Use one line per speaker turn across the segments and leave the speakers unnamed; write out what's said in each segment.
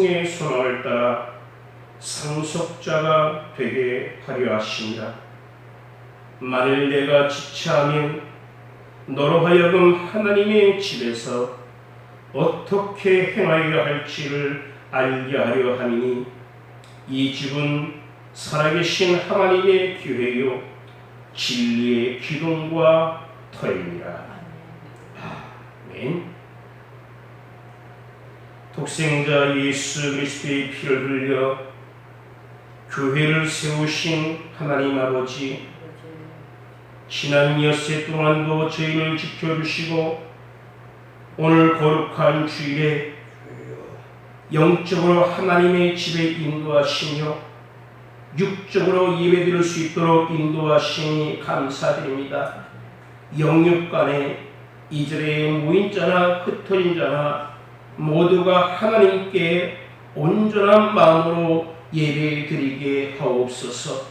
말씀의 소망을 따라 상속자가 되게 하려 하십니다. 만일 내가 지체하면 너로 하여금 하나님의 집에서 어떻게 행하여야 할지를 알게 하려 함이니 이 집은 살아계신 하나님의 교회요 진리의 기둥과 터입니다. 아멘. 독생자 예수 그리스도의 피를 흘려 교회를 세우신 하나님 아버지, 지난 엿새 동안도 저희를 지켜주시고 오늘 거룩한 주일에 영적으로 하나님의 집에 인도하시며 육적으로 예배드릴 수 있도록 인도하시니 감사드립니다. 영육간에 이절의 무인자나 흩어진 자나 모두가 하나님께 온전한 마음으로 예배드리게 하옵소서.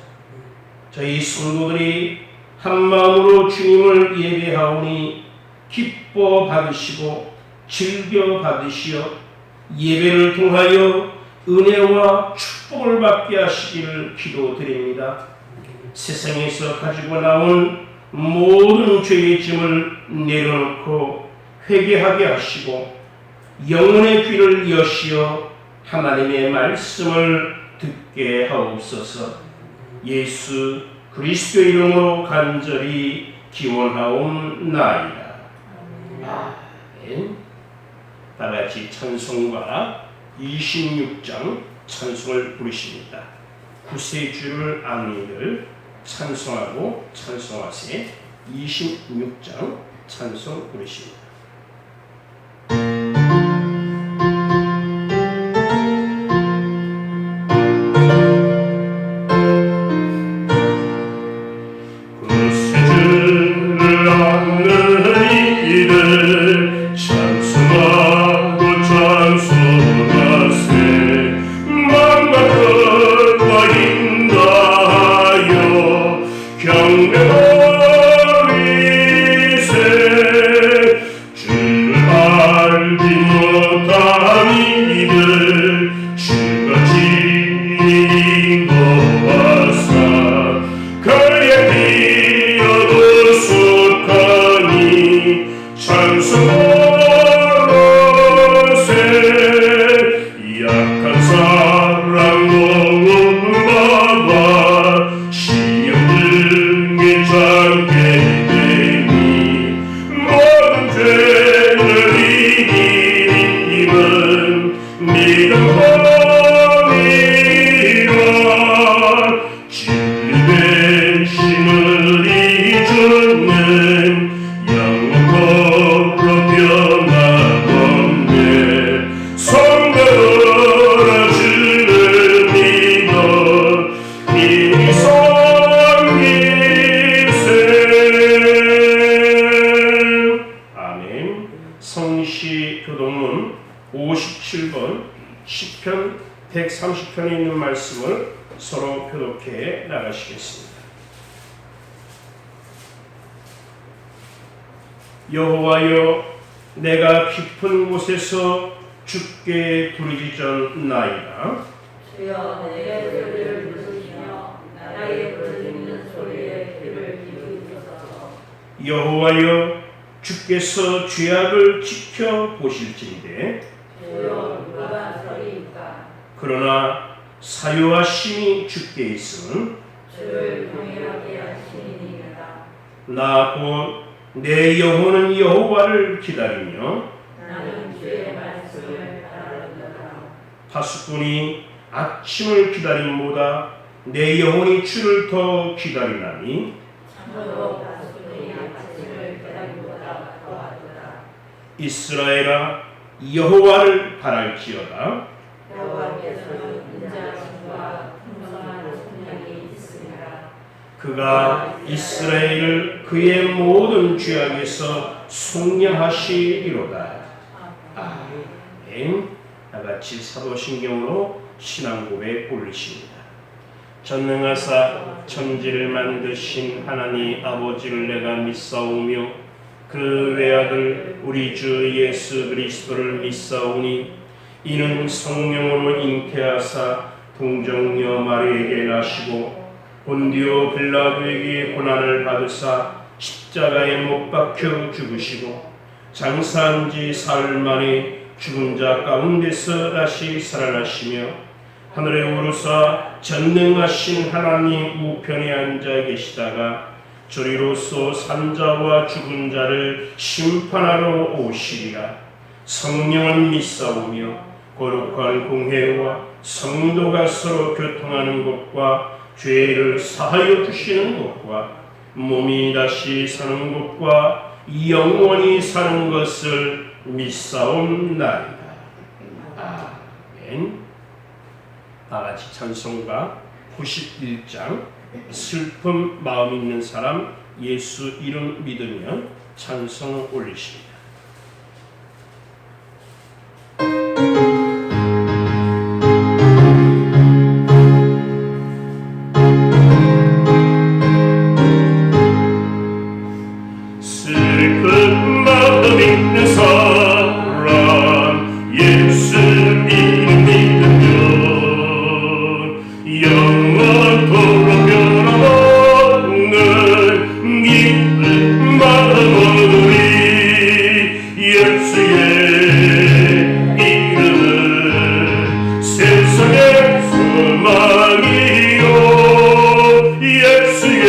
저희 성도들이 한 마음으로 주님을 예배하오니 기뻐 받으시고 즐겨 받으시어 예배를 통하여 은혜와 축복을 받게 하시기를 기도드립니다. 세상에서 가지고 나온 모든 죄의 짐을 내려놓고 회개하게 하시고 영혼의 귀를 여시어 하나님의 말씀을 듣게 하옵소서. 예수 그리스도의 이름으로 간절히 기원하옵나이다. 아멘. 다같이 찬송가 26장 찬송을 부르십니다. 구세주를 아는 이들 찬송하고 찬송하세. 26장 찬송 부르십니다. 성시 교동문 57번 시편 130편에 있는 말씀을 서로 교독해 나가시겠습니다. 여호와여, 내가 깊은 곳에서 주께 부르짖었나이다.
주여, 내 소리를 들으시며 나의 부르짖는 소리에 귀를 기울이소서.
여호와여, 주께서 죄악을 지켜보실진대.
주여, 누가 서리이까.
그러나 사요하심이 주께 있음은
주를 경외하게 하시니이다.
나 곧 내 영혼은 여호와를 기다리며
나는 주의 말씀을 따르노라.
파수꾼이 아침을 기다림보다 내 영혼이 주를 더 기다리나니
참으로 파수꾼이 아침을 기다림보다 더하도다.
이스라엘아, 여호와를 바랄지어다.
여호와께서는 인자하심과 풍성한 성령이 있으니라.
그가 이스라엘을 그의 모든 죄악에서 속량하시리로다. 아멘. 나같이 사도신경으로 신앙고백 올리십니다. 전능하사 천지를 만드신 하나님 아버지를 내가 믿사오며 그 외아들 우리 주 예수 그리스도를 믿사오니 이는 성령으로 잉태하사 동정녀 마리에게 나시고 본디오 빌라도에게 고난을 받으사 십자가에 못 박혀 죽으시고 장사한 지 사흘 만에 죽은 자 가운데서 다시 살아나시며 하늘에 오르사 전능하신 하나님 우편에 앉아 계시다가 저리로서 산자와 죽은 자를 심판하러 오시리라. 성령을 믿사오며 거룩한 공회와 성도가 서로 교통하는 것과 죄를 사하여 주시는 것과 몸이 다시 사는 것과 영원히 사는 것을 믿사옵나이다. 아멘. 다같이 찬송가 91장 슬픔 마음 있는 사람 예수 이름 믿으면 찬송 올리십니다.
슬픈 마음 있는 사람 예수 이름 믿으면 영원토록 변함없는 기쁜 마음 얻으리. 예수의 이름은 세상의 소망이요 예수의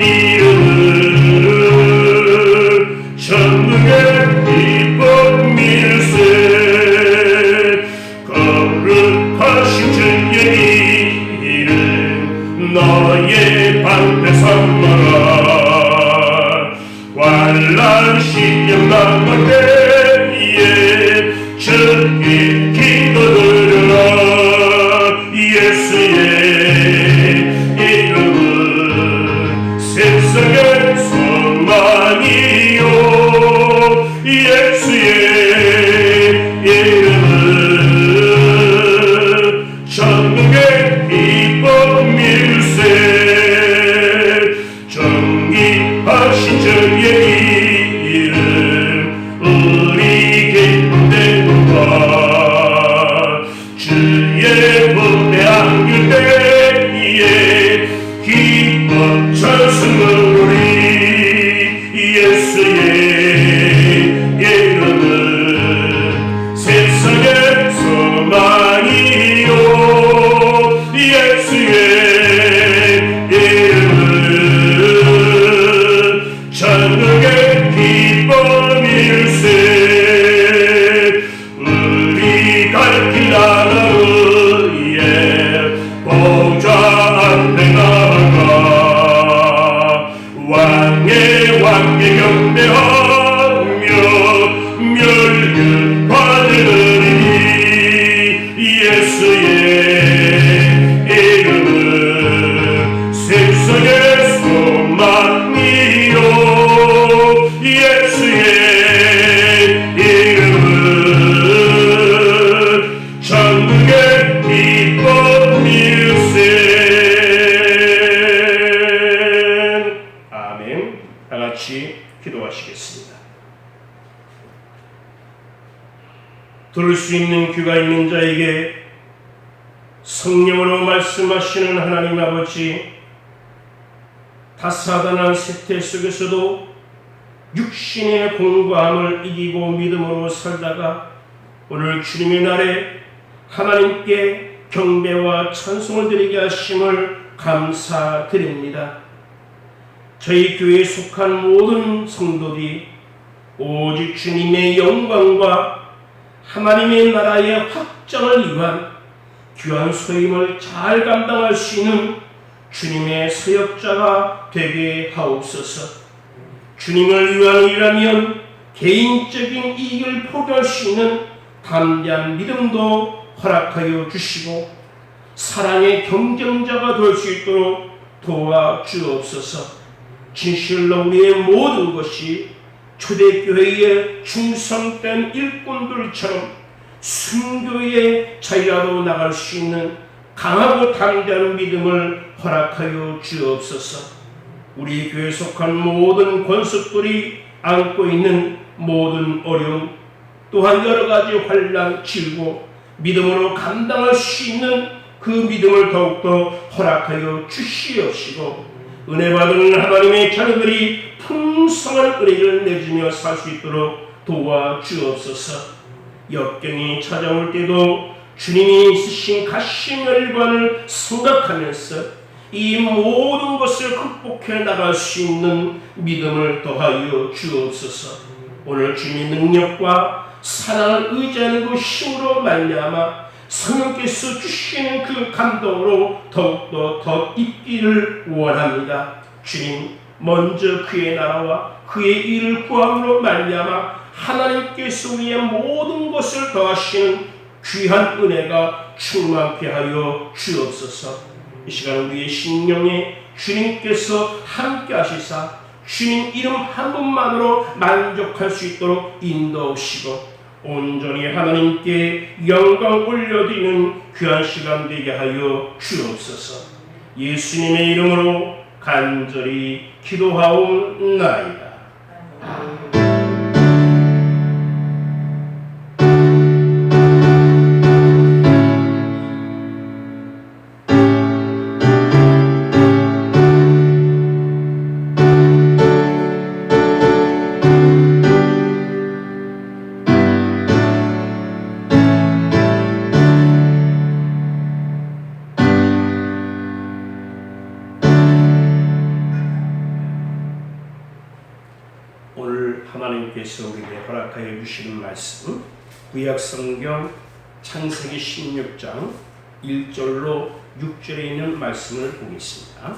이름은 천국의 기쁨 밀세. 거룩하신 주의 이름 너의 방패 삼아라. 환난 시험 당할 때에 주께 기도드려라. 예수의 이름은 세상의 소망이요 예수의 이름은 천국의 기쁨 밀세. 정직하신 주의 이름 우리 기쁨 되도다. 주의 부대 안길 때에 기뻐 찬송 부르리. 예수의 이름은 세상의 소망이요 예수의 이름은 천국의 기쁨일세. 우리 갈 길 나라의 보좌 앞에 나아가 왕의 경배하며 멸균 받으리니. 예수의 이름은 세상의 소망이요 예수의 이름은 천국의 기쁨일세.
아멘. 다같이 기도하시겠습니다. 들을 수 있는 귀가 있는 자에게 성령으로 말씀하시는 하나님 아버지, 다사다난 세태 속에서도 육신의 공고함을 이기고 믿음으로 살다가 오늘 주님의 날에 하나님께 경배와 찬송을 드리게 하심을 감사드립니다. 저희 교회에 속한 모든 성도들이 오직 주님의 영광과 하나님의 나라의 확장을 위한 귀한 소임을 잘 감당할 수 있는 주님의 사역자가 되게 하옵소서. 주님을 위한 일이라면 개인적인 이익을 포기할 수 있는 담대한 믿음도 허락하여 주시고 사랑의 경쟁자가 될 수 있도록 도와주옵소서. 진실로 우리의 모든 것이 초대교회의 충성된 일꾼들처럼 순교의 자유로 나갈 수 있는 강하고 담대한 믿음을 허락하여 주옵소서. 우리 교회에 속한 모든 권속들이 안고 있는 모든 어려움, 또한 여러 가지 환난 치르고 믿음으로 감당할 수 있는 그 믿음을 더욱더 허락하여 주시옵시고 은혜 받은 하나님의 자녀들이 풍성한 은혜를 내주며 살 수 있도록 도와주옵소서. 역경이 찾아올 때도 주님이 쓰신 가시멸관을 생각하면서 이 모든 것을 극복해 나갈 수 있는 믿음을 더하여 주옵소서. 오늘 주님의 능력과 사랑을 의지하는 그 힘으로 말미암아 성령께서 주시는 그 감동으로 더욱더 더 있기를 원합니다. 주님, 먼저 그의 나라와 그의 일을 구함으로 말미암아 하나님께서 우리의 모든 것을 더하시는 귀한 은혜가 충만케 하여 주옵소서. 이 시간 우리의 심령에 주님께서 함께 하시사 주님 이름 한 분만으로 만족할 수 있도록 인도하시고 온전히 하나님께 영광 올려드리는 귀한 시간 되게 하여 주옵소서. 예수님의 이름으로 간절히 기도하옵나이다. 오늘 하나님께서 우리에게 허락하여 주시는 말씀 구약성경 창세기 16장 1절로 6절에 있는 말씀을 보겠습니다.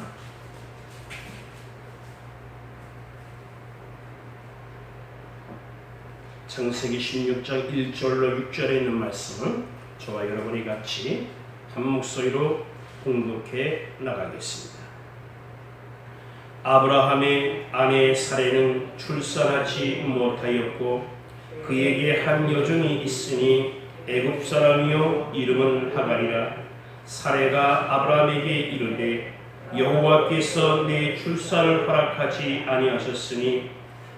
창세기 16장 1절로 6절에 있는 말씀을 저와 여러분이 같이 한 목소리로 공독해 나가겠습니다. 아브라함의 아내 사레는 출산하지 못하였고 그에게 한 여종이 있으니 애굽 사람이요 이름은 하갈이라. 사레가 아브라함에게 이르되 여호와께서 내 출산을 허락하지 아니하셨으니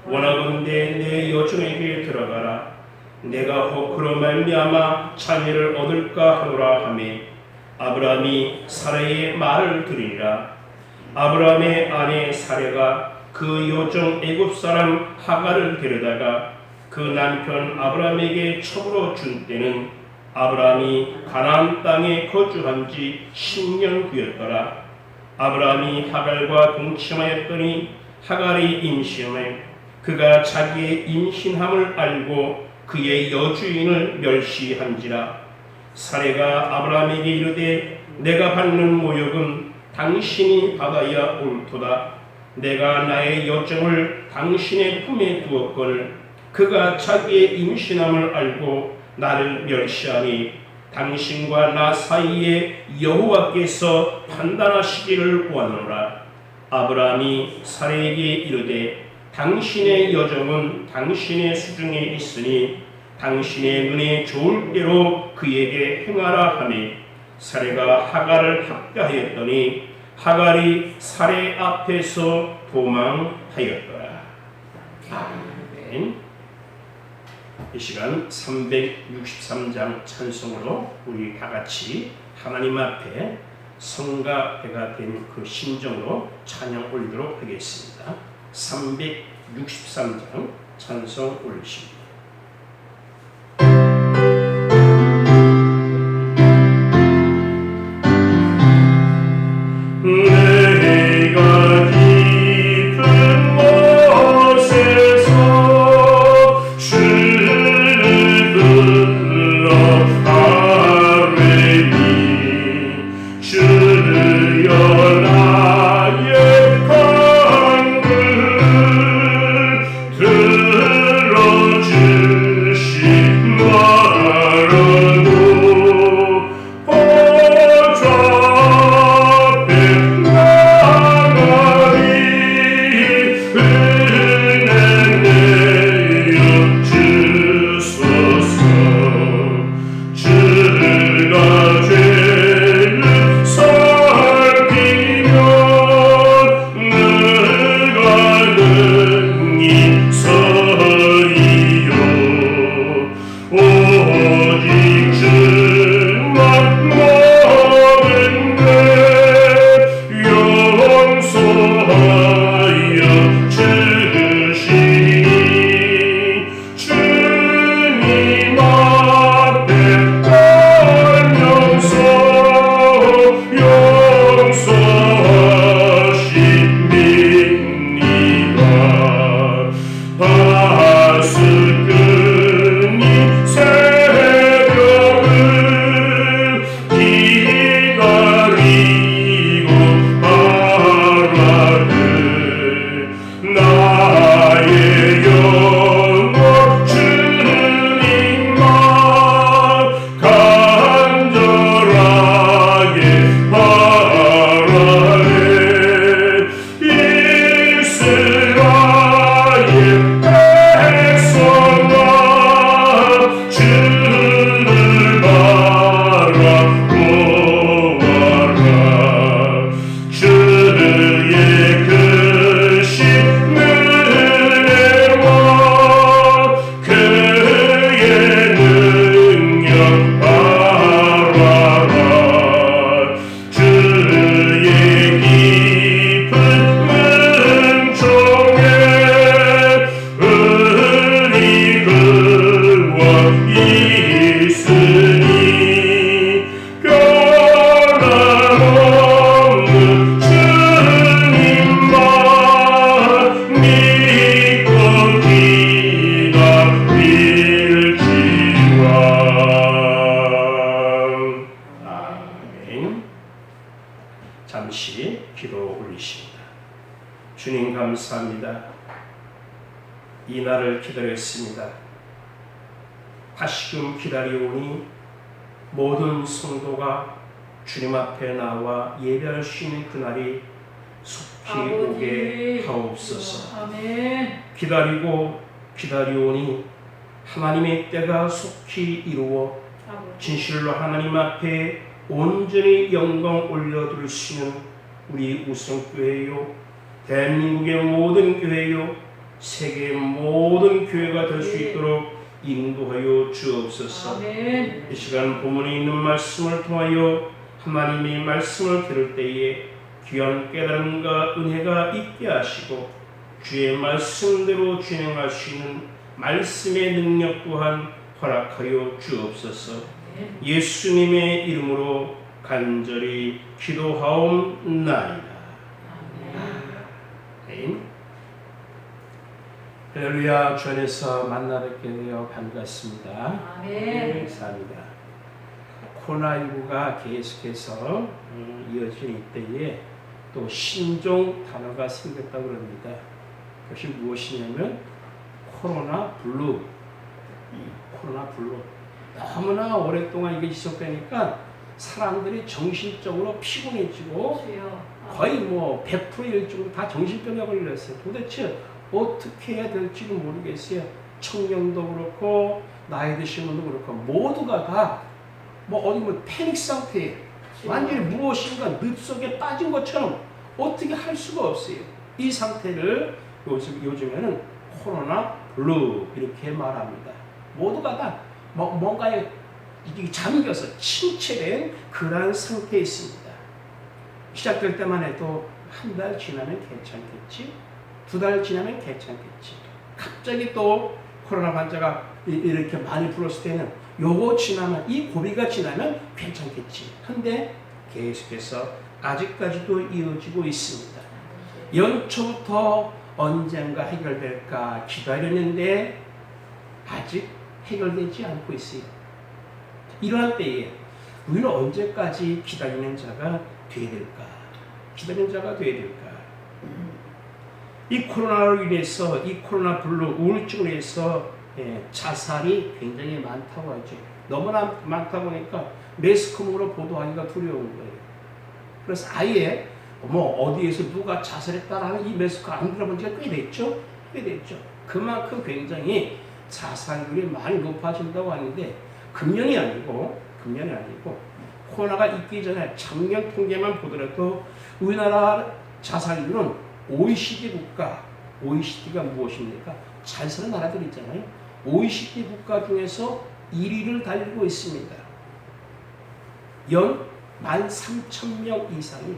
원하건대 내 여종에게 들어가라. 내가 혹 그로 말미암아 자녀를 얻을까 하노라 하매 아브라함이 사레의 말을 들으니라. 아브라함의 아내 사레가 그 여종 애굽 사람 하갈을 데려다가 그 남편 아브라함에게 첩으로 준 때는 아브라함이 가나안 땅에 거주한 지 10년 후였더라. 아브라함이 하갈과 동침하였더니 하갈이 임신해 그가 자기의 임신함을 알고 그의 여주인을 멸시한지라. 사레가 아브라함에게 이르되 내가 받는 모욕은 당신이 받아야 옳도다. 내가 나의 여종을 당신의 품에 두었거늘 그가 자기의 임신함을 알고 나를 멸시하니 당신과 나 사이에 여호와께서 판단하시기를 원하노라. 아브라함이 사레에게 이르되 당신의 여종은 당신의 수중에 있으니 당신의 눈에 좋을 대로 그에게 행하라 하며 사레가 하갈을 합대하였더니 하갈이 사레 앞에서 도망하였더라. 아멘. 이 시간 363장 찬송으로 우리 다같이 하나님 앞에 성가대가 된 그 심정으로 찬양 올리도록 하겠습니다. 363장 찬송 올리십니다.
내가 깊은 곳에서 주를 불러 아뢰니 주여 나의 간구를 들어주
잠시 기도 올리십니다. 주님 감사합니다. 이 날을 기다렸습니다. 다시금 기다려오니 모든 성도가 주님 앞에 나와 예배할 수 있는 그날이 속히 오게 하옵소서.
아멘.
기다리고 기다려오니 하나님의 때가 속히 이루어 진실로 하나님 앞에 온전히 영광 올려드릴 수 있는 우리 우성교회요, 대한민국의 모든 교회요, 세계의 모든 교회가 될 수 있도록 인도하여 주옵소서.
아멘.
이 시간 본문에 있는 말씀을 통하여 하나님의 말씀을 들을 때에 귀한 깨달음과 은혜가 있게 하시고 주의 말씀대로 진행할 수 있는 말씀의 능력 또한 허락하여 주옵소서. 예수님의 이름으로 간절히 기도하옵나이다. 아멘. 할렐루야. 주 안에서 만나 뵙게 되어 반갑습니다.
아멘.
감사합니다. 코로나19가 계속해서 이어지는 이때에 또 신종 단어가 생겼다고 합니다. 그것이 무엇이냐면 코로나 블루. 코로나 블루. 너무나 오랫동안 이게 지속되니까 사람들이 정신적으로 피곤해지고 거의 뭐 100%일 정도 다 정신병에 걸렸어요. 도대체 어떻게 해야 될지는 모르겠어요. 청년도 그렇고 나이 드신 분도 그렇고 모두가 다 뭐 어디 뭐 패닉 상태에 완전히 무엇인가 늪속에 빠진 것처럼 어떻게 할 수가 없어요. 이 상태를 요즘에는 코로나 블루 이렇게 말합니다. 모두가 다 뭔가에 잠겨서 침체된 그러한 상태에 있습니다. 시작될 때만 해도 한 달 지나면 괜찮겠지, 2달 지나면 괜찮겠지. 갑자기 또 코로나 환자가 이렇게 많이 불었을 때는 요거 지나면, 이 고비가 지나면 괜찮겠지. 근데 계속해서 아직까지도 이어지고 있습니다. 연초부터 언젠가 해결될까 기다렸는데 아직 해결되지 않고 있어요. 이러한 때에 우리는 언제까지 기다리는 자가 되어야 될까? 기다리는 자가 되어야 될까? 이 코로나로 인해서, 이 코로나 블루 우울증으로 인해서 자살이 굉장히 많다고 하죠. 너무나 많다 보니까 매스컴으로 보도하기가 두려운 거예요. 그래서 아예 뭐 어디에서 누가 자살했다라는 이 매스컴 안 들어본 지가 꽤 됐죠. 그만큼 굉장히 자살률이 많이 높아진다고 하는데 금년이 아니고 코로나가 있기 전에 작년 통계만 보더라도 우리나라 자살률은 OECD 국가, OECD가 무엇입니까? 잘 사는 나라들 있잖아요. OECD 국가 중에서 1위를 달리고 있습니다. 연 13,000명 이상이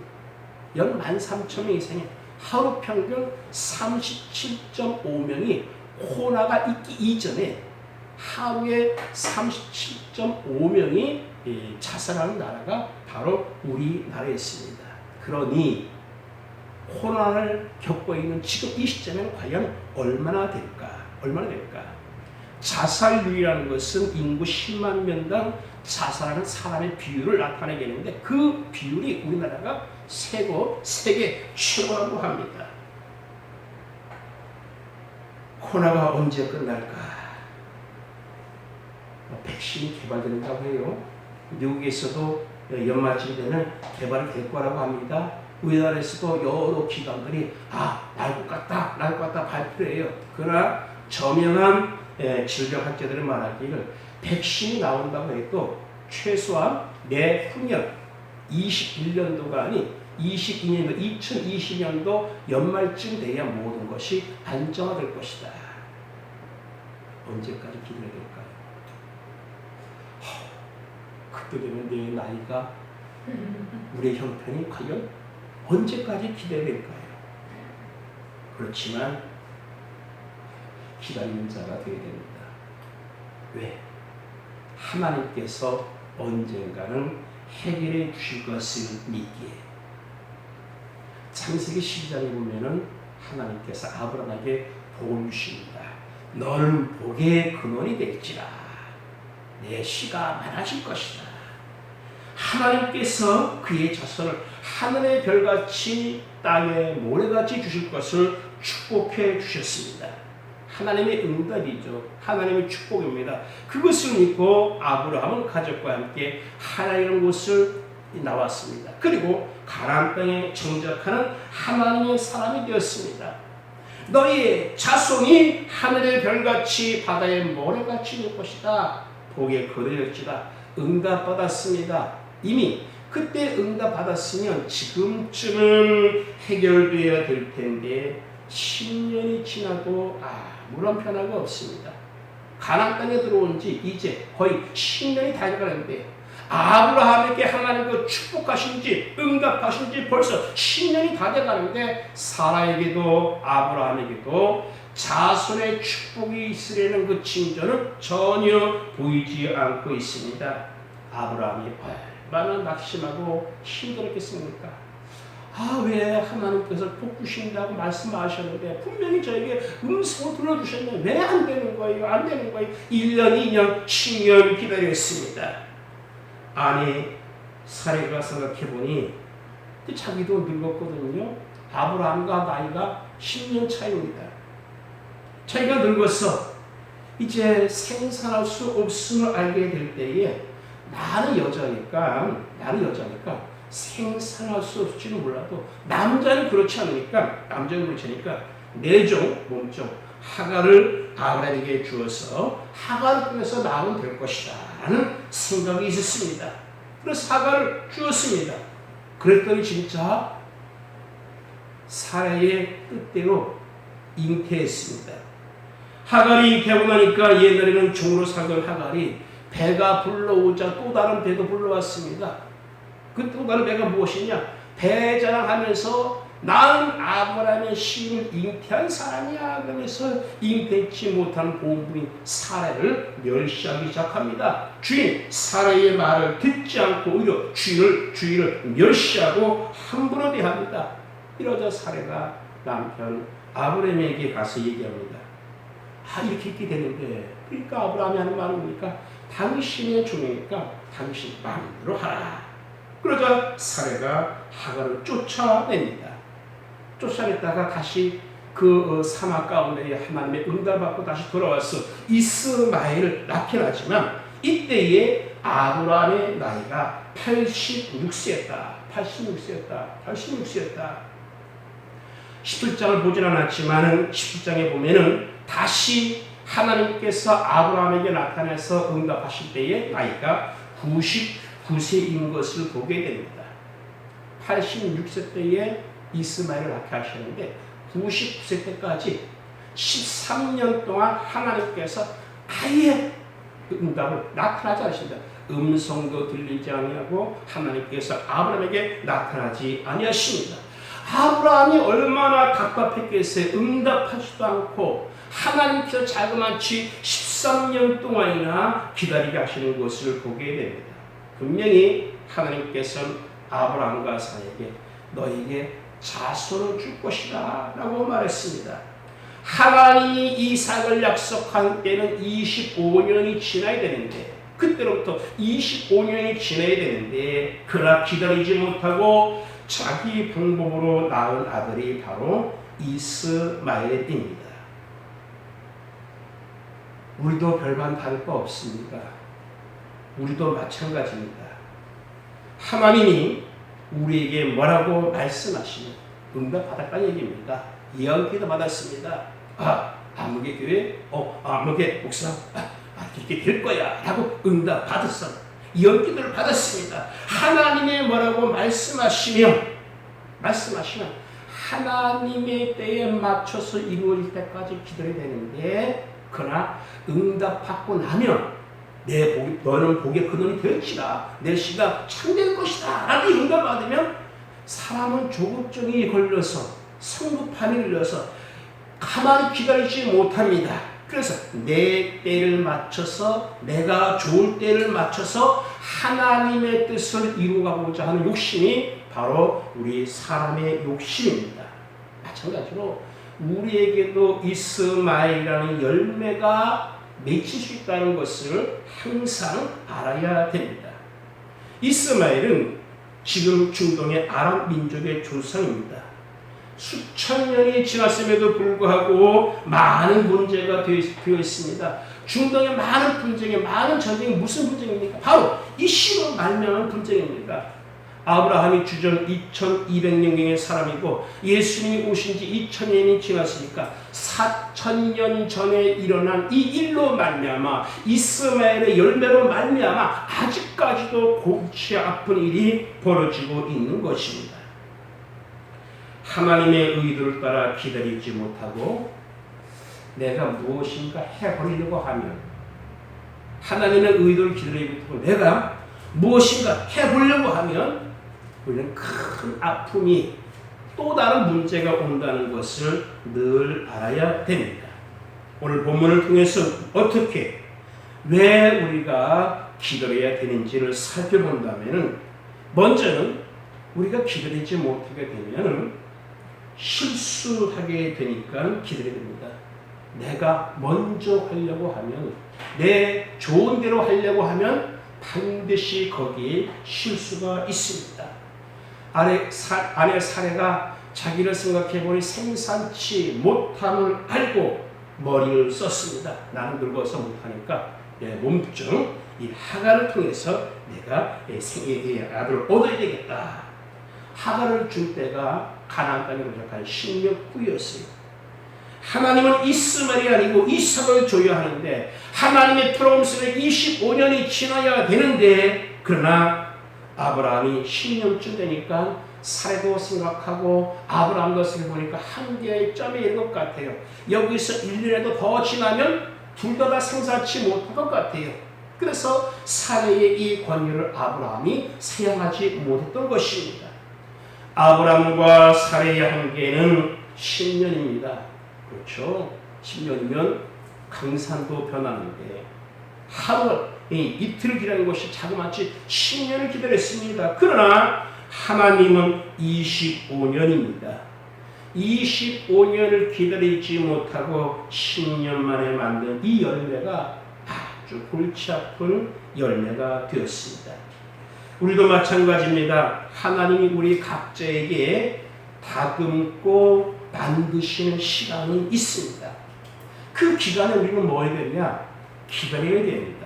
하루 평균 37.5명이 코로나가 있기 이전에 하루에 37.5명이 자살하는 나라가 바로 우리나라였습니다. 그러니 코로나를 겪고 있는 지금 이 시점에는 과연 얼마나 될까? 자살률이라는 것은 인구 10만 명당 자살하는 사람의 비율을 나타내겠는데 그 비율이 우리나라가 세계 최고라고 합니다. 코로나가 언제 끝날까? 백신이 개발된다고 해요. 미국에서도 연말쯤 되면 개발이 될 거라고 합니다. 우리나라에서도 여러 기관들이 날 것 같다 발표를 해요. 그러나 저명한 질병학자들은 말하기를 백신이 나온다고 해도 최소한 내후년 21년도가 아닌 22년도 2020년도 연말쯤 돼야 모든 것이 안정화될 것이다. 언제까지 기다려야 될까요? 그때 되면 내 나이가 우리의 형편이 과연 언제까지 기다려야 될까요? 그렇지만 기다리는 자가 되어야 됩니다. 왜? 하나님께서 언젠가는 해결해 주실 것을 믿기에. 창세기 12장에 보면은 하나님께서 아브라함에게 복을 주십니다. 너는 복의 근원이 될지라. 내 씨가 많아질 것이다. 하나님께서 그의 자손을 하늘의 별같이 땅에 모래같이 주실 것을 축복해 주셨습니다. 하나님의 응답이죠. 하나님의 축복입니다. 그것을 믿고 아브라함은 가족과 함께 하나님의 곳을 나왔습니다. 그리고 가나안 땅에 정착하는 하나님의 사람이 되었습니다. 너희의 자손이 하늘의 별같이 바다의 모래같이 될 것이다. 복에 거두었지다. 응답받았습니다. 이미 그때 응답받았으면 지금쯤은 해결되어야 될 텐데 10년이 지나도 아무런 변화가 없습니다. 가나안 땅에 들어온 지 이제 거의 10년이 다 돼가는데 아브라함에게 하나님께서 축복하신 지 응답하신 지 벌써 10년이 다 돼가는데 사라에게도 아브라함에게도 자손의 축복이 있으려는 그 징조는 전혀 보이지 않고 있습니다. 아브라함이 얼마나 낙심하고 힘들었겠습니까? 왜 하나님께서 복 주신다고 말씀하셨는데 분명히 저에게 음성을 들려주셨는데 왜 안 되는 거예요? 안 되는 거예요? 1년, 2년, 10년 기다렸습니다. 아니 사례가 생각해보니 자기도 늙었거든요. 아브라함과 나이가 10년 차이입니다. 자기가 늙어서 이제 생산할 수 없음을 알게 될 때에 나는 여자니까 생산할 수 없을지는 몰라도 남자는 그렇지 않으니까 내종 몸종 하갈을 아브라함에게 주어서 하갈을 통해서 낳으면 될 것이다 라는 생각이 있었습니다. 그래서 하갈을 주었습니다. 그랬더니 진짜 사라의 뜻대로 잉태했습니다. 하갈이 잉태하고 나니까 옛날에는 종으로 살던 하갈이 배가 불러오자 또 다른 배도 불러왔습니다. 그 또 다른 배가 무엇이냐? 배 자랑하면서 나는 아브라함의 시인을 잉태한 사람이야. 그러면서 잉태치 못한 고부인 사라를 멸시하기 시작합니다. 주인 사라의 말을 듣지 않고 오히려 주인을 멸시하고 함부로 대합니다. 이러자 사라가 남편 아브라함에게 가서 얘기합니다. 이렇게 있게 되는데 그러니까 아브라함이 하는 말은 뭡니까? 당신의 종이니까 당신 마음대로 하라. 그러자 사라가 하갈을 쫓아냅니다. 쫓아냈다가 다시 그 사막 가운데 하나님의 응답을 받고 다시 돌아와서 이스마엘을 낳긴 하지만 이때에 아브라함의 나이가 86세였다. 17장을 보진 않았지만 17장에 보면은 다시 하나님께서 아브라함에게 나타나서 응답하실 때의 나이가 99세인 것을 보게 됩니다. 86세 때에 이스마엘을 낳게 하셨는데 99세 때까지 13년 동안 하나님께서 아예 응답을 나타나지 않으십니다. 음성도 들리지 아니하고 하나님께서 아브라함에게 나타나지 아니하십니다. 아브라함이 얼마나 답답했겠어요. 응답하지도 않고 하나님께서 자그마치 13년 동안이나 기다리게 하시는 것을 보게 됩니다. 분명히 하나님께서는 아브라함과 사라에게 너에게 자손을 줄 것이다 라고 말했습니다. 하나님이 이삭을 약속한 때는 25년이 지나야 되는데 그때로부터 25년이 지나야 되는데 그러나 기다리지 못하고 자기 방법으로 낳은 아들이 바로 이스마엘입니다. 우리도 별반 다를 거 없습니다. 우리도 마찬가지입니다. 하나님이 우리에게 뭐라고 말씀하시면 응답받았다는 얘기입니다. 예언기도 받았습니다. 아무개 교회, 아무개 목사, 이렇게 될 거야 라고 응답받았어. 예언기도를 받았습니다. 하나님의 뭐라고 말씀하시면 하나님의 때에 맞춰서 이루어질 때까지 기다려야 되는데 그러나 응답받고 나면 너는 복의 근원이 되었지라 내 시가 참될 것이다 라고 응답받으면 사람은 조급증이 걸려서 성급함이 걸려서 가만히 기다리지 못합니다. 그래서 내 때를 맞춰서 내가 좋을 때를 맞춰서 하나님의 뜻을 이루어가고자 하는 욕심이 바로 우리 사람의 욕심입니다. 마찬가지로 우리에게도 이스마엘이라는 열매가 맺힐 수 있다는 것을 항상 알아야 됩니다. 이스마엘은 지금 중동의 아랍 민족의 조상입니다. 수천 년이 지났음에도 불구하고 많은 문제가 되어 있습니다. 중동의 많은 분쟁이, 많은 전쟁이 무슨 분쟁입니까? 바로 이 씨로 말미암은 분쟁입니다. 아브라함이 주전 2200년경의 사람이고 예수님이 오신 지 2000년이 지났으니까 4000년 전에 일어난 이 일로 말미암아 이스마엘의 열매로 말미암아 아직까지도 골치 아픈 일이 벌어지고 있는 것입니다. 하나님의 의도를 따라 기다리지 못하고 내가 무엇인가 해버리려고 하면, 하나님의 의도를 기다리지 못하고 내가 무엇인가 해보려고 하면 우리는 큰 아픔이, 또 다른 문제가 온다는 것을 늘 알아야 됩니다. 오늘 본문을 통해서 어떻게, 왜 우리가 기다려야 되는지를 살펴본다면, 먼저는 우리가 기다리지 못하게 되면 실수하게 되니까 기다려야 됩니다. 내가 먼저 하려고 하면, 내 좋은 대로 하려고 하면 반드시 거기에 실수가 있습니다. 아내 사례가 자기를 생각해보니 생산치 못함을 알고 머리를 썼습니다. 나는 늙어서 못하니까 내 몸중 이 하갈을 통해서 내가 아들을 얻어야 되겠다. 하갈을 줄 때가 가나안 땅에 도착한 10년 후였어요. 하나님은 이스마엘이 아니고 이삭을 줘야 하는데, 하나님의 프로미스는 25년이 지나야 되는데, 그러나 아브라함이 10년쯤 되니까 사례도 생각하고 아브라함도 생각해보니까 한계의 점이 있는 것 같아요. 여기서 1년에도 더 지나면 둘 다 생사치 못할 것 같아요. 그래서 사례의 이 권유를 아브라함이 사용하지 못했던 것입니다. 아브라함과 사례의 한계는 10년입니다. 그렇죠. 10년이면 강산도 변하는데 하루, 이틀을 기다린 것이 자그마치 10년을 기다렸습니다. 그러나 하나님은 25년입니다. 25년을 기다리지 못하고 10년 만에 만든 이 열매가 아주 골치 아픈 열매가 되었습니다. 우리도 마찬가지입니다. 하나님이 우리 각자에게 다듬고 만드시는 시간이 있습니다. 그 기간에 우리는 뭐 해야 되냐? 기다려야 됩니다.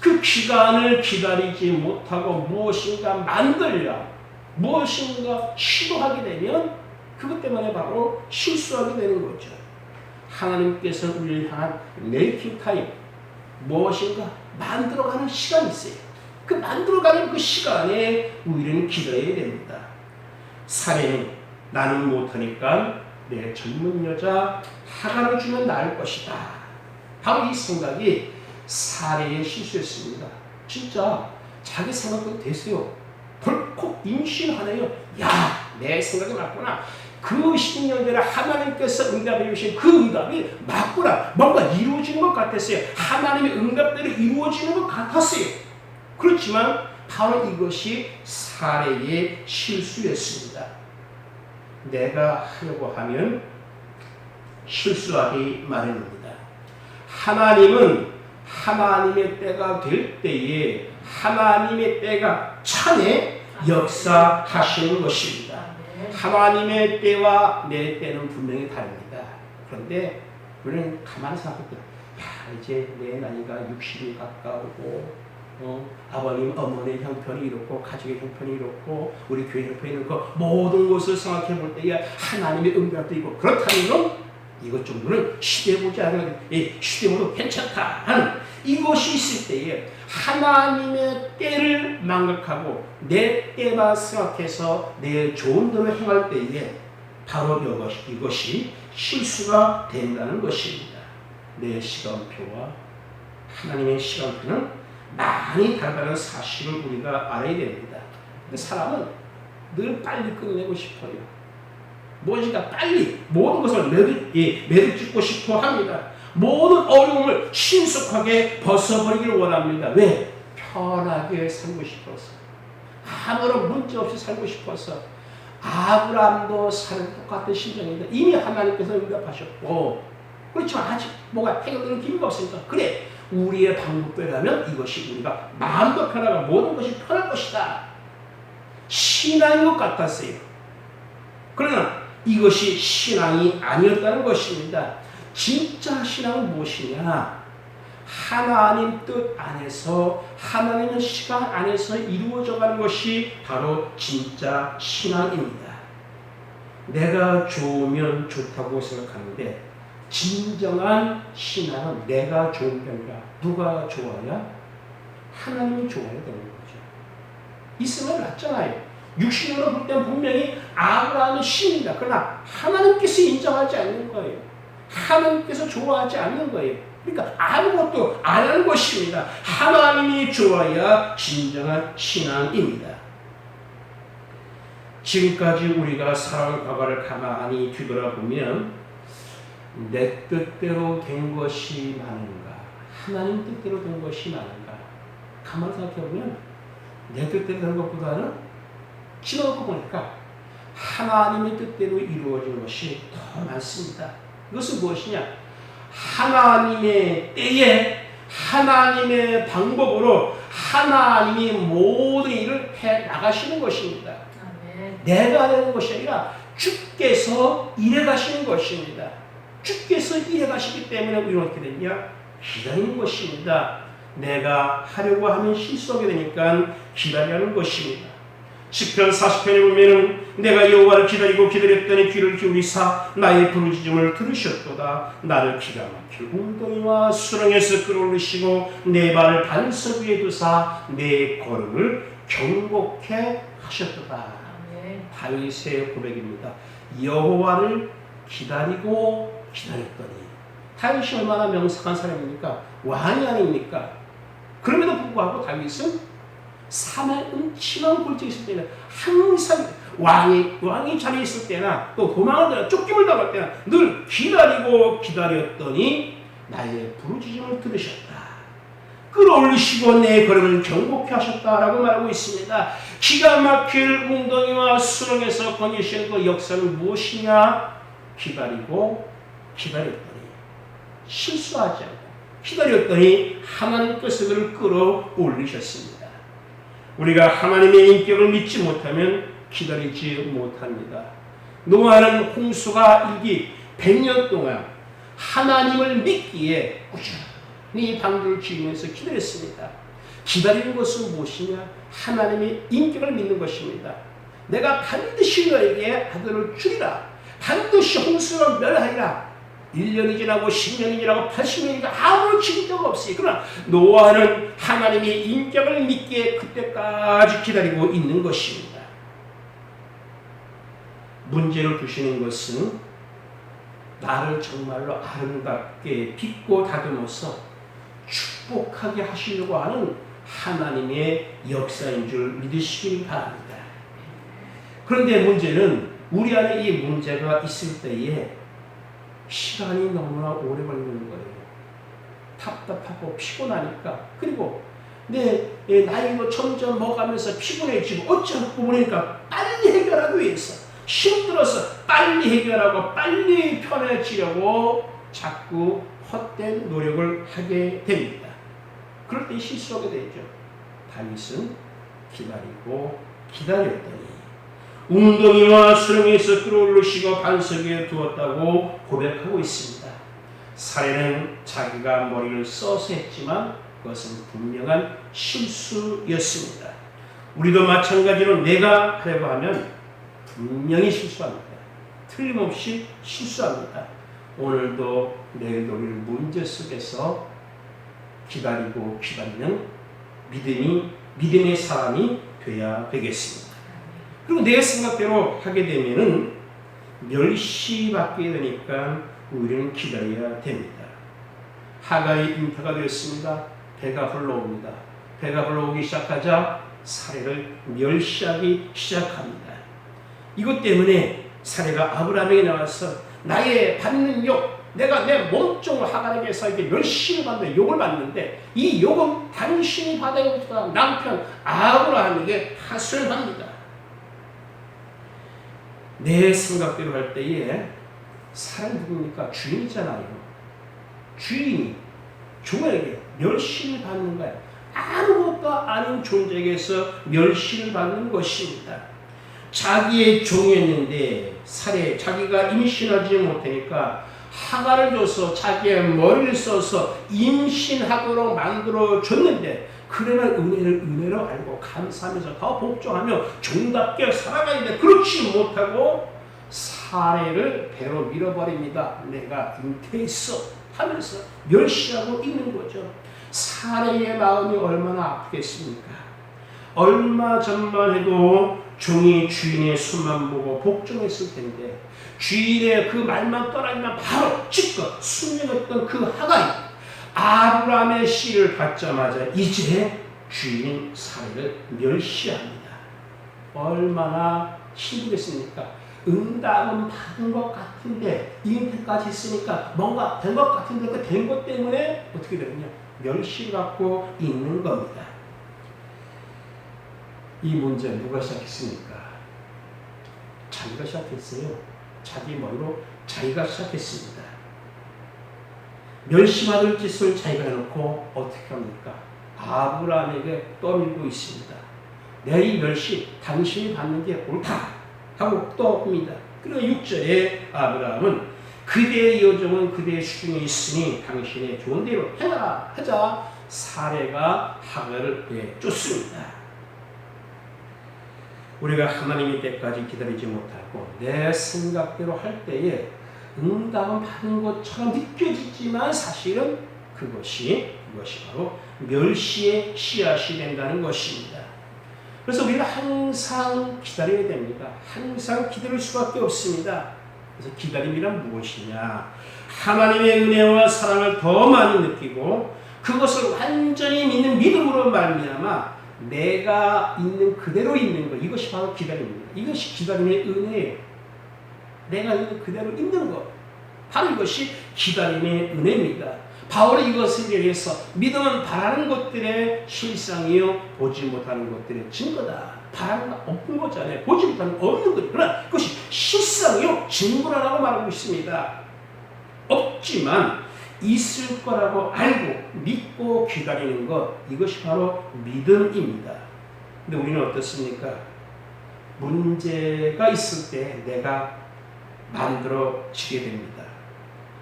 그 기간을 기다리지 못하고 무엇인가 만들려, 무엇인가 시도하게 되면 그것 때문에 바로 실수하게 되는 거죠. 하나님께서 우리를 향한 메이킹 타임, 무엇인가 만들어가는 시간이 있어요. 그 만들어가는 그 시간에 우리는 기다려야 됩니다. 사례는 나는 못하니까 내 젊은 여자 하갈을 주면 나을 것이다. 바로 이 생각이 사례의 실수였습니다. 진짜 자기 생각도 됐어요. 덜컥 임신하네요. 야, 내 생각이 맞구나. 그 10년 전에 하나님께서 응답해 주신 그 응답이 맞구나. 뭔가 이루어지는 것 같았어요. 하나님의 응답대로 이루어지는 것 같았어요. 그렇지만 바로 이것이 사례의 실수였습니다. 내가 하려고 하면 실수하기 마련입니다. 하나님은 하나님의 때가 될 때에 하나님의 때가 차례 역사하시는 것입니다. 하나님의 때와 내 때는 분명히 다릅니다. 그런데 우리는 가만히 생각해도 이제 내 나이가 60이 가까우고 아버님, 어머니의 형편이 이렇고 가족의 형편이 이렇고 우리 교회 형편이 이렇고 모든 것을 생각해 볼 때에 하나님의 응답도 있고 그렇다면 이것 정도는 시대보지 않은 시대보다 괜찮다 하는 이것이 있을 때에 하나님의 때를 망각하고 내 때만 생각해서 내 좋은 대로 행할 때에 바로 이것이 실수가 된다는 것입니다. 내 시간표와 하나님의 시간표는 많이 다르다는 사실을 우리가 알아야 됩니다. 근데 사람은 늘 빨리 끝내고 싶어요. 무엇인가 빨리 모든 것을 매듭짓고 싶어 합니다. 모든 어려움을 신속하게 벗어버리기를 원합니다. 왜? 편하게 살고 싶어서. 아무런 문제 없이 살고 싶어서. 아브라함도 사람 똑같은 심정입니다. 이미 하나님께서 응답하셨고 그렇지만 아직 뭐가 해결되는 기미가 없으니까 그래 우리의 방법대로 하면 이것이 우리가 마음도 편하고 모든 것이 편할 것이다. 신앙인 것 같았어요. 그러나 이것이 신앙이 아니었다는 것입니다. 진짜 신앙은 무엇이냐? 하나님 뜻 안에서 하나님의 시간 안에서 이루어져 가는 것이 바로 진짜 신앙입니다. 내가 좋으면 좋다고 생각하는데 진정한 신앙은 내가 좋은 게 아니라 누가 좋아야? 하나님이 좋아야 되는 거죠. 있으면 낫잖아요. 육신으로 볼 때는 분명히 아브라함의 신입니다. 그러나 하나님께서 인정하지 않는 거예요. 하나님께서 좋아하지 않는 거예요. 그러니까 아무것도 안 하는 것입니다. 하나님이 좋아야 진정한 신앙입니다. 지금까지 우리가 살아온 과거를 가만히 뒤돌아보면 내 뜻대로 된 것이 많은가? 하나님 뜻대로 된 것이 많은가? 가만히 생각해보면 내 뜻대로 된 것보다는 지나고 보니까 하나님의 뜻대로 이루어진 것이 더 많습니다. 이것은 무엇이냐? 하나님의 때에 하나님의 방법으로 하나님이 모든 일을 해 나가시는 것입니다.
아멘.
내가 하는 것이 아니라 주께서 일해 가시는 것입니다. 주께서 일해 가시기 때문에 우리는 어떻게 되냐? 기다리는 것입니다. 내가 하려고 하면 실수하게 되니까 기다리는 것입니다. 시편 40편에 보면은 내가 여호와를 기다리고 기다렸더니 귀를 기울이사 나의 부르짖음을 들으셨도다. 나를 기가 막힐 웅덩이와 수렁에서 끌어올리시고 내 발을 반석 위에 두사 내 걸음을 경고케 하셨도다.
아멘.
다윗의 고백입니다. 여호와를 기다리고 기다렸더니 다윗이 얼마나 명석한 사람입니까? 왕이 아닙니까? 그럼에도 불구하고 다윗은 삶의 음침한 골짜기 있을 때는 항상 왕이 자리에 있을 때나 또 도망을 때나 쫓김을 당할 때나 늘 기다리고 기다렸더니 나의 부르짖음을 들으셨다. 끌어올리시고 내 걸음을 경고케 하셨다라고 말하고 있습니다. 기가 막힐 웅덩이와 수렁에서 건지신 그 역사는 무엇이냐? 기다리고 기다렸더니 실수하지 않고 기다렸더니 하나님께서 그를 끌어올리셨습니다. 우리가 하나님의 인격을 믿지 못하면 기다리지 못합니다. 노아는 홍수가 일기 100년 동안 하나님을 믿기에 꾸준히 방주를 지으면서 기다렸습니다. 기다리는 것은 무엇이냐? 하나님의 인격을 믿는 것입니다. 내가 반드시 너에게 아들을 주리라. 반드시 홍수를 멸하리라. 1년이 지나고 10년이 지나고 80년이 지나고 아무런 징조가 없어요. 그러나 노아는 하나님의 인격을 믿기에 그때까지 기다리고 있는 것입니다. 문제를 두시는 것은 나를 정말로 아름답게 빚고 다듬어서 축복하게 하시려고 하는 하나님의 역사인 줄 믿으시기 바랍니다. 그런데 문제는 우리 안에 이 문제가 있을 때에 시간이 너무나 오래 걸리는 거예요. 답답하고 피곤하니까. 그리고 내 나이도 점점 먹으면서 피곤해지고 어찌 않고 보니까 빨리 해결하기 위해서 힘들어서 빨리 해결하고 빨리 편해지려고 자꾸 헛된 노력을 하게 됩니다. 그럴 때 실수하게 되죠. 다윗은 기다리고 기다렸더니 웅덩이와 수렁에서 끌어올리시고 반석 위에 두었다고 고백하고 있습니다. 사례는 자기가 머리를 써서 했지만 그것은 분명한 실수였습니다. 우리도 마찬가지로 내가 하려고 하면 분명히 실수합니다. 틀림없이 실수합니다. 오늘도 내일도 우리를 문제 속에서 기다리고 기다리는 믿음의 사람이 되어야 되겠습니다. 그리고 내 생각대로 하게 되면은 멸시받게 되니까 우리는 기다려야 됩니다. 하가의 잉태가 되었습니다. 배가 흘러옵니다. 배가 흘러오기 시작하자 사례를 멸시하기 시작합니다. 이것 때문에 사례가 아브라함에게 나와서 나의 받는 욕, 내가 내 몸종을 하가에게서 이렇게 멸시를 받는 욕을 받는데 이 욕은 당신이 받아야 것보다 남편 아브라함에게 하소연합니다. 내 생각대로 할 때에 사람이 누굽니까? 주인이잖아요. 주인이 종에게 멸시를 받는 거야. 아무것도 아닌 존재에게서 멸시를 받는 것입니다. 자기의 종이었는데 자기가 임신하지 못하니까 하가를 줘서 자기의 머리를 써서 임신하도록 만들어줬는데 그러면 은혜를 은혜로 알고 감사하면서 더 복종하며 종답게 살아가는데 그렇지 못하고 사례를 배로 밀어버립니다. 내가 잉태했어 하면서 멸시하고 있는 거죠. 사례의 마음이 얼마나 아프겠습니까? 얼마 전만 해도 종이 주인의 손만 보고 복종했을 텐데 주인의 그 말만 떠나면 바로 즉각 순명했던 그 하가이 아브라함의 씨를 받자마자 이제 주인 사례를 멸시합니다. 얼마나 힘들겠습니까? 응답은 받은 것 같은데 잉태까지 했으니까 뭔가 된 것 같은데 그 된 것 때문에 어떻게 되느냐? 멸시를 받고 있는 겁니다. 이 문제 누가 시작했습니까? 자기가 시작했어요. 자기 머리로 자기가 시작했습니다. 멸시받을 짓을 자기가 해놓고 어떻게 합니까? 아브라함에게 떠밀고 있습니다. 내 이 멸시 당신이 받는 게 옳다 하고 떠옵니다. 그리고 6절에 아브라함은 그대의 여종은 그대의 수중에 있으니 당신의 좋은 대로 해라 하자 사례가 하가를 쫓습니다. 우리가 하나님의 때까지 기다리지 못하고 내 생각대로 할 때에 응답은 받은 것처럼 느껴지지만 사실은 그것이 바로 멸시의 씨앗이 된다는 것입니다. 그래서 우리는 항상 기다려야 됩니다. 항상 기다릴 수밖에 없습니다. 그래서 기다림이란 무엇이냐? 하나님의 은혜와 사랑을 더 많이 느끼고 그것을 완전히 믿는 믿음으로 말미암아 내가 있는 그대로 있는 것, 이것이 바로 기다림입니다. 이것이 기다림의 은혜예요. 내가 있는 그대로 있는 것, 바로 이것이 기다림의 은혜입니다. 바울이 이것을 얘기해서 믿음은 바라는 것들의 실상이요 보지 못하는 것들의 증거다. 바라는 건 없는 거잖아요. 보지 못하는 없는 것. 그러나 그것이 실상이요 증거라고 말하고 있습니다. 없지만 있을 거라고 알고 믿고 기다리는 것, 이것이 바로 믿음입니다. 근데 우리는 어떻습니까? 문제가 있을 때 내가 만들어지게 됩니다.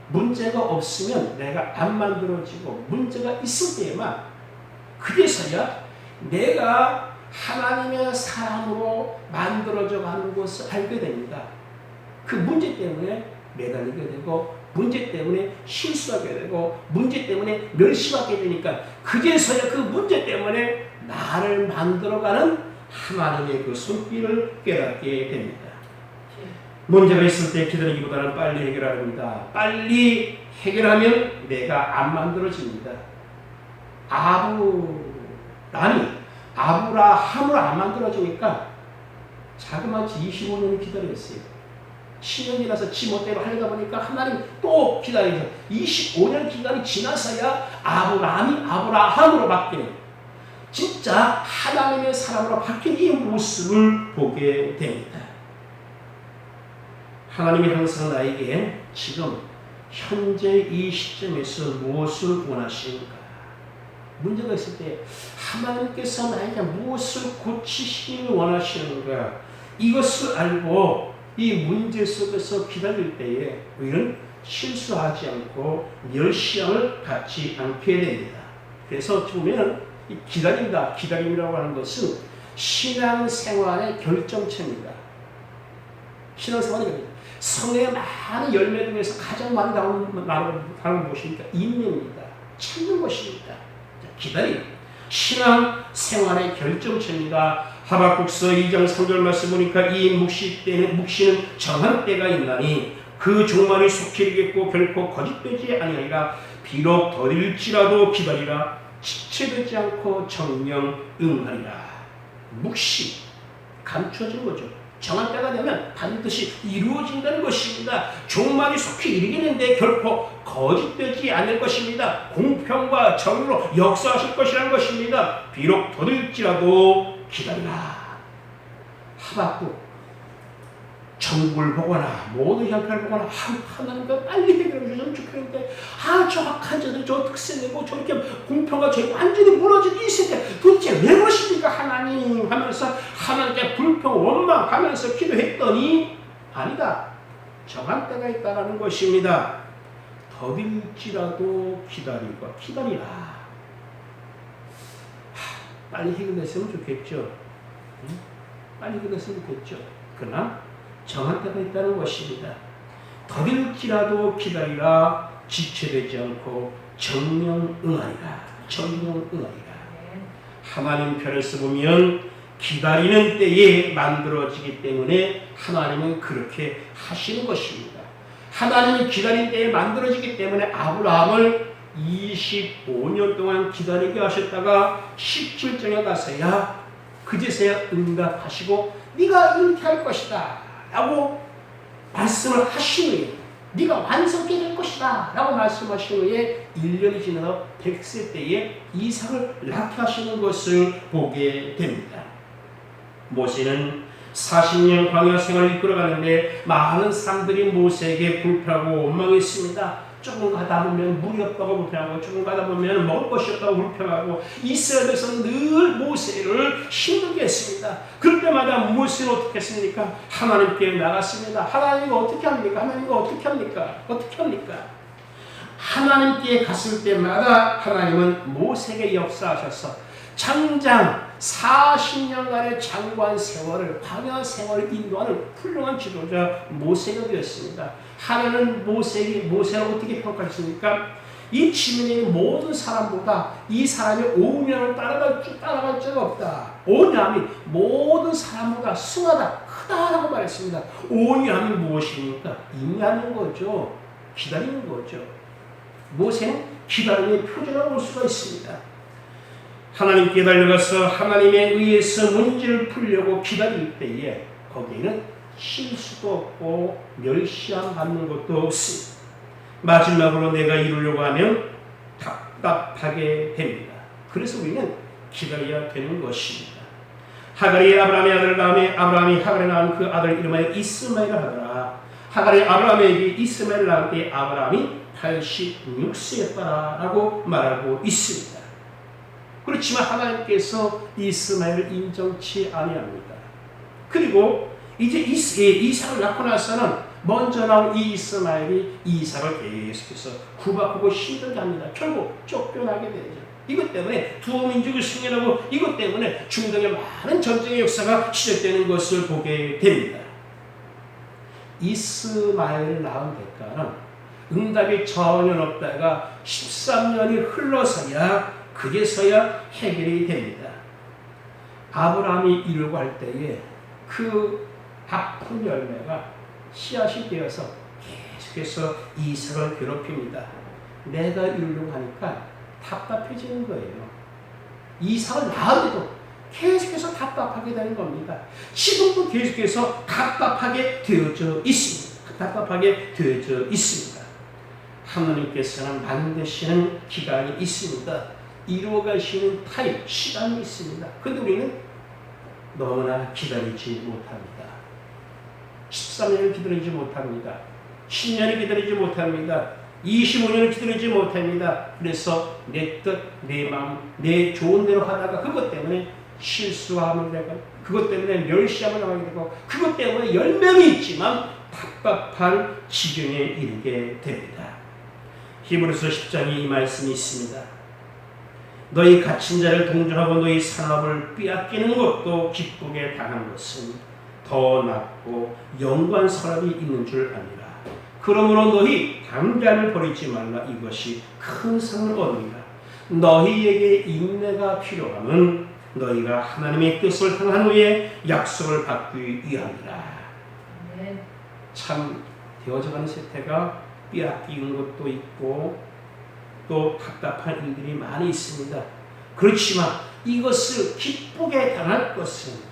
문제가 없으면 내가 안 만들어지고 문제가 있을 때에만 그래서야 내가 하나님의 사람으로 만들어져 가는 것을 알게 됩니다. 그 문제 때문에 매달리게 되고 문제 때문에 실수하게 되고 문제 때문에 멸시받게 되니까 그제서야 그 문제 때문에 나를 만들어가는 하나님의 그 손길을 깨닫게 됩니다. 문제가 있을 때 기다리기보다는 빨리 해결합니다. 빨리 해결하면 내가 안 만들어집니다. 아브라함으로 안 만들어지니까 자그마치 25년을 기다렸어요. 10년이라서 지 멋대로 하려다 보니까 하나님 또 기다리셔. 25년 기간이 지나서야 아브라함이 아브라함으로 바뀌는 진짜 하나님의 사람으로 바뀐 이 모습을 보게 됩니다. 하나님이 항상 나에게 지금 현재 이 시점에서 무엇을 원하시는가? 문제가 있을 때 하나님께서 나에게 무엇을 고치시기를 원하시는가? 이것을 알고 이 문제 속에서 기다릴 때에 우리는 실수하지 않고 멸시함을 갖지 않게 됩니다. 그래서 보면 이 기다림이라고 하는 것은 신앙생활의 결정체입니다. 신앙생활이 성의 많은 열매 중에서 가장 많이 나오는 무엇입니까? 인내입니다. 참는 것입니다. 기다림. 신앙생활의 결정체입니다. 하박국서 2장 3절 말씀 보니까 이 묵시는 정한 때가 있나니 그 종말이 속히 이르겠고 결코 거짓되지 아니하리라. 비록 더딜지라도 기다리라. 지체되지 않고 정령 응하리라. 묵시 감춰진 거죠. 정한 때가 되면 반드시 이루어진다는 것입니다. 종말이 속히 이르겠는데 결코 거짓되지 않을 것입니다. 공평과 정의로 역사하실 것이라는 것입니다. 비록 더딜지라도 기다리라. 하박국 천국을 보거나 모든 형편을 보거나 하나님과 빨리 해결해 주셨으면 좋겠는데 저 악한 자들 저 특세내고 저렇게 공평과 저희 완전히 무너진 이 세대 도대체 왜 그러십니까 하나님 하면서 하나님께 불평 원망하면서 기도했더니 아니다. 정한 때가 있다는 것입니다. 더딜지라도 기다리라. 빨리 해결됐으면 좋겠죠. 빨리 해결됐으면 좋겠죠. 그러나 정한 때가 있다는 것입니다. 더딜지라도 기다리라. 지체되지 않고 정령응하리라. 하나님 편에서 보면 기다리는 때에 만들어지기 때문에 하나님은 그렇게 하시는 것입니다. 하나님이 기다린 때에 만들어지기 때문에 아브라함을 25년 동안 기다리게 하셨다가 17장에 가서야 그제서야 응답하시고 네가 이렇게 할 것이다 라고 말씀을 하신 후에 네가 완성되게 될 것이다 라고 말씀하신 후에 1년이 지나서 100세 때에 이삭을 낳게 하시는 것을 보게 됩니다. 모세는 40년 광야 생활을 이끌어가는데 많은 사람들이 모세에게 불평하고 원망했습니다. 조금 가다 보면 물이 없다고 불평하고 조금 가다 보면 먹을 것이 없다고 불평하고 이스라엘에서는 늘 모세를 힘들게 했습니다. 그럴 때마다 모세는 어떻게 했습니까? 하나님께 나갔습니다. 하나님 어떻게 합니까? 하나님 어떻게 합니까? 어떻게 합니까? 하나님께 갔을 때마다 하나님은 모세에게 역사하셔서 장장 40년간의 장관 생활을 광야 생활을 인도하는 훌륭한 지도자 모세가 되었습니다. 하나님은 모세를 어떻게 평가했습니까? 이 지면의 모든 사람보다 이 사람이 오년을 따라갈 자가 없다. 오년이 모든 사람보다 승하다, 크다라고 말했습니다. 오년이 무엇입니까? 인내하는 거죠. 기다리는 거죠. 모세는 기다림의 표준을 볼 수가 있습니다. 하나님께 달려가서 하나님에 의해서 문제를 풀려고 기다릴 때에 거기에는 실수도 없고 멸시함 받는 것도 없습니다. 마지막으로 내가 이루려고 하면 답답하게 됩니다. 그래서 우리는 기다려야 되는 것입니다. 하갈이 아브라함의 아들 다음에 아브라함이 하갈에 낳은 그 아들 이름하여 이스마엘을 하더라. 하갈이 아브라함에게 이스마엘을 낳을 때 아브라함이 86세였다라고 말하고 있습니다. 그렇지만 하나님께서 이스마엘을 인정치 아니합니다. 그리고 이제 이삭을 낳고 나서는 먼저 나온 이 이스마엘이 이삭을 계속해서 구박하고 힘들게 합니다. 결국 쫓겨나게 되죠. 이것 때문에 두 민족이 승리하고 이것 때문에 중동의 많은 전쟁의 역사가 시작되는 것을 보게 됩니다. 이스마엘을 낳은 대가는 응답이 전혀 없다가 13년이 흘러서야 그제서야 해결이 됩니다. 아브라함이 이루려고 할 때에 그 아픈 열매가 씨앗이 되어서 계속해서 이삭을 괴롭힙니다. 내가 이루려고 하니까 답답해지는 거예요. 이삭을 낳아도 계속해서 답답하게 되는 겁니다. 지금도 계속해서 답답하게 되어져 있습니다. 답답하게 되어져 있습니다. 하나님께서는 만드시는 기간이 있습니다. 이루어가시는 타임, 시간이 있습니다. 그런데 우리는 너무나 기다리지 못합니다. 13년을 기다리지 못합니다. 10년을 기다리지 못합니다. 25년을 기다리지 못합니다. 그래서 내 뜻, 내 마음, 내 좋은 대로 하다가 그것 때문에 실수함을 되고 그것 때문에 멸시함을 당하게 되고 그것 때문에 열매는 있지만 답답한 지경에 이르게 됩니다. 히브리서 10장에 이 말씀이 있습니다. 너희 갇힌 자를 동정하고 너희 산업을 빼앗기는 것도 기쁘게 당한 것은 더 낫고 영광 산업이 있는 줄 아니라. 그러므로 너희 담대함을 버리지 말라. 이것이 큰 상을 얻으리라. 너희에게 인내가 필요함은 너희가 하나님의 뜻을 행한 후에 약속을 받기 위함이라. 참 되어져가는 세태가 빼앗기는 것도 있고 또 답답한 일들이 많이 있습니다. 그렇지만 이것을 기쁘게 당할 것은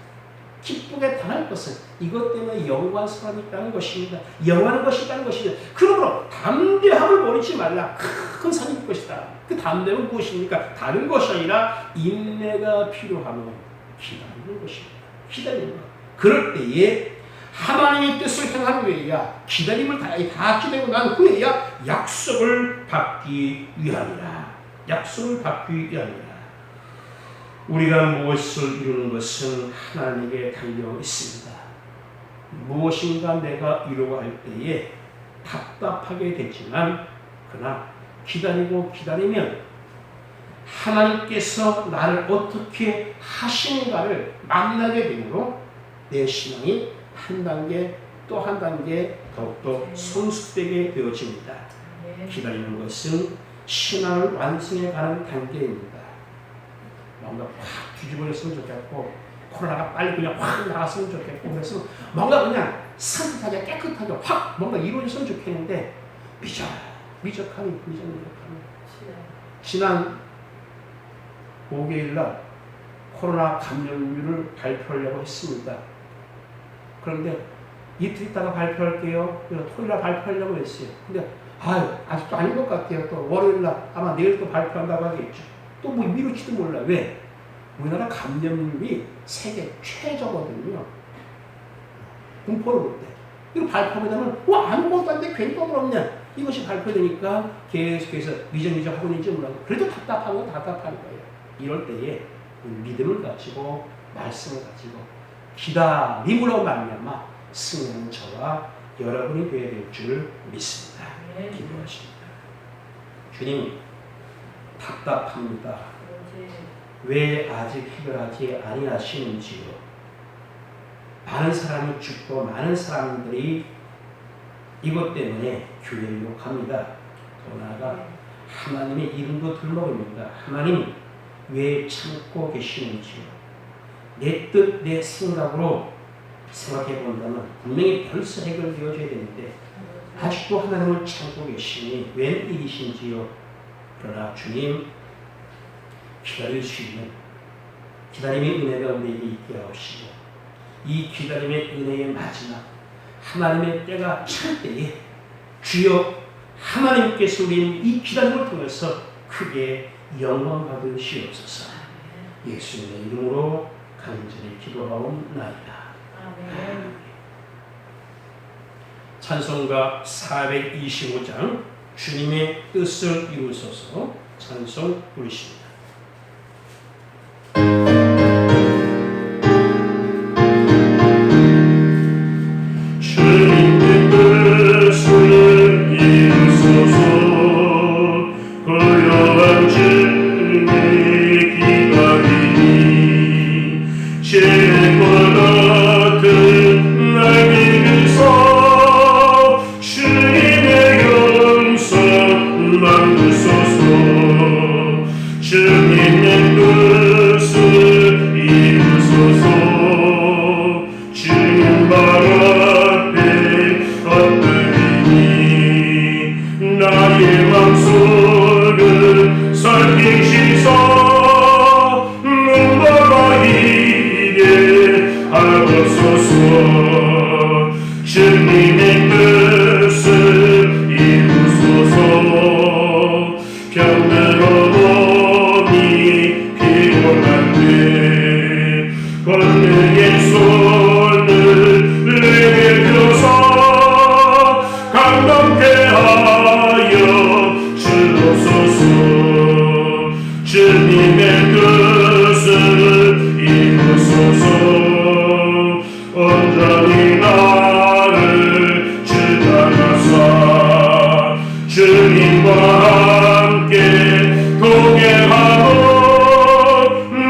이것 때문에 영광스러움이 있다는 것입니다. 영원한 것이 있다는 것입니다. 그러므로 담대함을 버리지 말라. 큰 산이 있을 것이다. 그 담대함은 무엇입니까? 다른 것이 아니라 인내가 필요하면 기다리는 것입니다. 기다리는 것. 그럴 때에 하나님의 뜻을 행한 후에야 기다림을 다 기다리고 난 후에야 약속을 받기 위함이라. 약속을 받기 위함이라. 우리가 무엇을 이루는 것은 하나님에게 달려 있습니다. 무엇인가 내가 이루어 할 때에 답답하게 되지만 그러나 기다리면 하나님께서 나를 어떻게 하시는가를 만나게 되므로 내 신앙이 한 단계 또 한 단계 더욱더 성숙되게 되어집니다. 기다리는 것은 신앙을 완성해 가는 단계입니다. 뭔가 확 뒤집어졌으면 좋겠고 코로나가 빨리 그냥 확 나갔으면 좋겠고 그래서 뭔가 그냥 산뜻하게 깨끗하게 확 뭔가 이루어졌으면 좋겠는데 미적하니 지난 5개일날 코로나 감염률을 발표하려고 했습니다. 그런데 이틀 있다가 발표할게요. 토요일날 발표하려고 했어요. 근데 아직도 아닌 것 같아요. 또 월요일날 아마 내일 또 발표한다고 하겠죠. 또 뭐 미룰지도 몰라. 왜? 우리나라 감염률이 세계 최저거든요. 공포를 볼 때. 이거 발표하면 아무것도 안 돼. 괜히 떠들었냐. 이것이 발표되니까 계속해서 미적 하고 있는지 몰라도 그래도 답답한 건 답답한 거예요. 이럴 때에 믿음을 가지고 말씀을 가지고 기다림으로 말미암아 승리하는 저와 여러분이 되어야 될 줄 믿습니다. 기도하십니다. 주님 답답합니다. 왜 아직 해결하지 아니하시는지요. 많은 사람이 죽고 많은 사람들이 이것 때문에 교회를 욕합니다. 더 나아가 하나님의 이름도 들먹입니다. 하나님 왜 참고 계시는지요. 내 뜻, 내 생각으로 생각해 본다면 분명히 벌써 해결되어져야 되는데 아직도 하나님을 참고 계시니 웬 일이신지요. 그러나 주님 기다릴 수 있는 기다림의 은혜가 우리에게 있게 하옵시고 이 기다림의 은혜의 마지막 하나님의 때가 찰 때에 주여 하나님께서 우리 이 기다림을 통해서 크게 영광 받으시옵소서. 예수님의 이름으로 간절히 기도하옵나이다. 찬송가 425장 주님의 뜻을 이루소서 찬송 부르십니다.
주님의 뜻을 이루소서 고요한 주님 기다리니 지혜와 같은 날 믿으소 주님의 영성 만드소서 주님의 뜻을 이루소서 주님 바라 나의 맘속을 살피시소 눈보라 이게 하옵소서 주님의 뜻을 이루소서 견뎌오니 필요한데 권능의 손을 내게 들어서 감동케 하여 주옵소서 주님의 뜻을 이루소서 온전히 나를 주장하사 주님과 함께 동행하고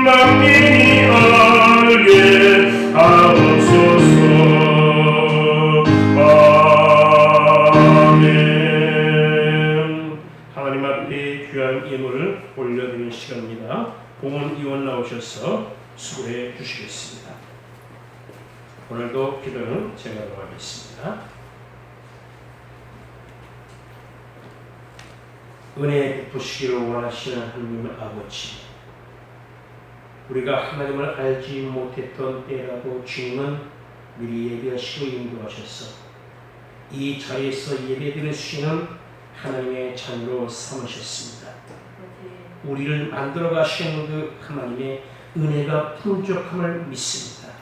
만민이 알게 하옵소서.
하나님 앞에 귀한 예물을 올려드리는 시간입니다. 봉헌 이원 나오셔서 수고해 주시겠습니다. 오늘도 기도는 제가 하겠습니다. 은혜 베푸시기를 원하시는 하나님 아버지, 우리가 하나님을 알지 못했던 때라도 주님은 미리 예배하시고 인도하셔서 이 자리에서 예배드리는 수행은 하나님의 자녀로 삼으셨습니다. 우리를 만들어 가시는 그 하나님의 은혜가 풍족함을 믿습니다.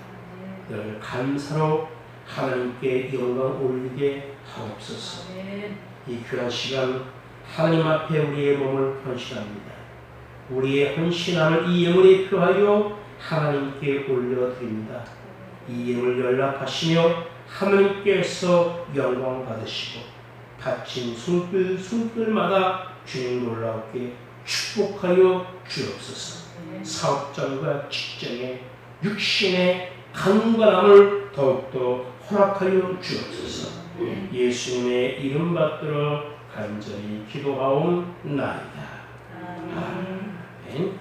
늘 감사로 하나님께 영광 올리게 하옵소서. 이 귀한 시간 하나님 앞에 우리의 몸을 헌신합니다. 우리의 헌신함을 이 예물에 표하여 하나님께 올려드립니다. 이 예물 연락하시며 하나님께서 영광 받으시고 바친 손길마다 주님 놀라우게 축복하여 주옵소서. 사업장과 직장에 육신의 강건함을 더욱더 허락하여 주옵소서. 예수님의 이름 받들어 간절히 기도하옵나이다. 아멘.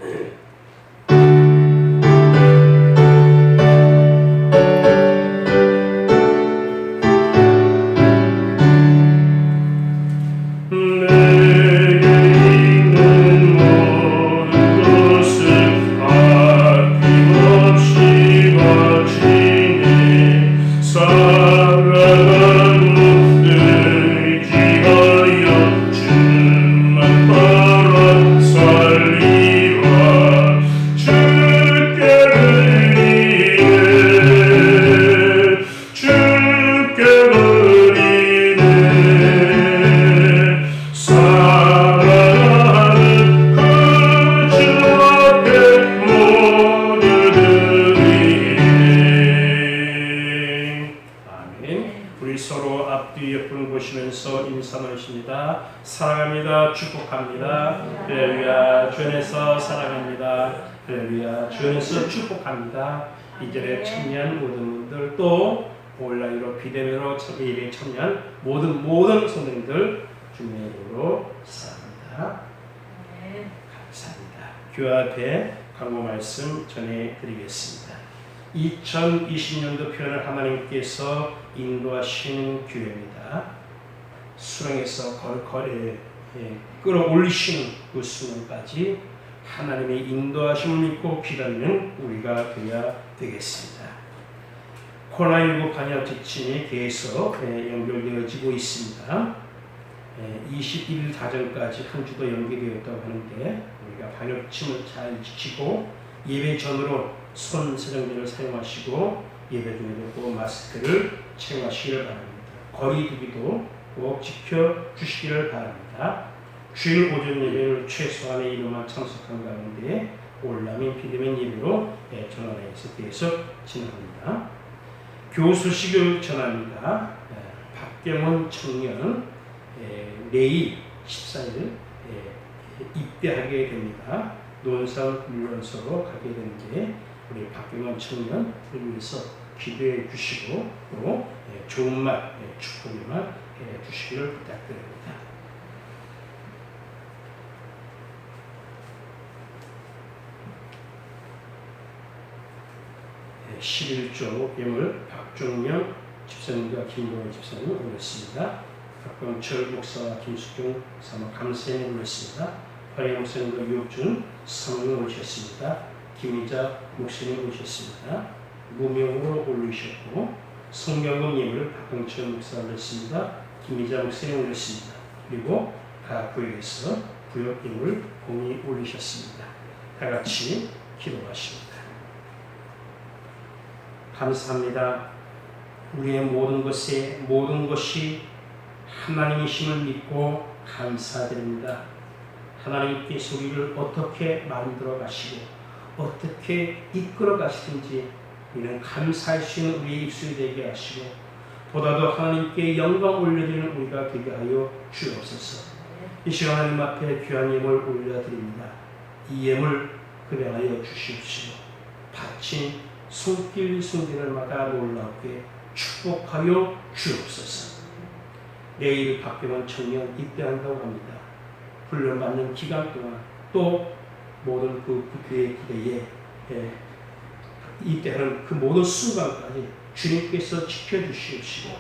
사랑합니다. 축복합니다. 할렐루야. 주 안에서 사랑합니다. 할렐루야. 주 안에서 축복합니다. 이전에 참여한 모든 분들 또 온라인으로 비대면으로 예배에 참여한 모든 성도님들 주님의 이름으로 사랑합니다. 감사합니다. 교회 앞에 광고 말씀 전해드리겠습니다. 2020년도 표현을 하나님께서 인도하시는 교회입니다. 수렁에서 끌어올리시는 그 순간까지 하나님의 인도하심을 믿고 기다리는 우리가 되어야 되겠습니다. 코로나19 방역 지침이 계속 연결되어지고 있습니다. 21일 자정까지 한 주도 연기되었다고 하는데 우리가 방역 지침을 잘 지키고 예배 전으로 손 세정제를 사용하시고 예배 중에도 꼭 마스크를 착용하시기를 바랍니다. 거리 두기도 꼭 지켜주시기를 바랍니다. 주일 오전 예배를 최소한의 인원만 참석한 가운데 온라인 비대면 예배로 전환해서 계속 진행합니다. 교수식을 전합니다. 박경원 청년 내일 14일 입대하게 됩니다. 논산훈련소로 가게 되는데 우리 박경원 청년을 위해서 기도해 주시고 또 좋은 말, 축복의 말 주시기를 부탁드립니다. 11조 예물 박종명 집사님과 김동현 집사님 올렸습니다. 박광철 목사와 김수경 사모 감사님 올렸습니다. 화해 목사님과 유옥준 사모님 오셨습니다. 김희자 목사님 오셨습니다. 무명으로 올리셨고 성경금 예물 박광철 목사 올렸습니다. 김희자 목사님 올렸습니다. 그리고 각 구역에서 구역 예물 공이 올리셨습니다. 다 같이 기도하십니다. 감사합니다. 우리의 모든 것이 하나님이심을 믿고 감사드립니다. 하나님께서 우리를 어떻게 만들어 가시고 어떻게 이끌어 가시든지 우리는 감사할 수 있는 우리의 입술이 되게 하시고 보다도 하나님께 영광 올려드리는 우리가 되게 하여 주옵소서. 이 시간 하나님 앞에 귀한 예물 올려드립니다. 이 예물 급여하여 주십시오. 바친 손길마다 놀랍게 축복하여 주옵소서. 내일 박경원 청년 입대한다고 합니다. 훈련받는 기간 동안 또 모든 그 교회 부대에 입대하는 그 모든 순간까지 주님께서 지켜주시옵시고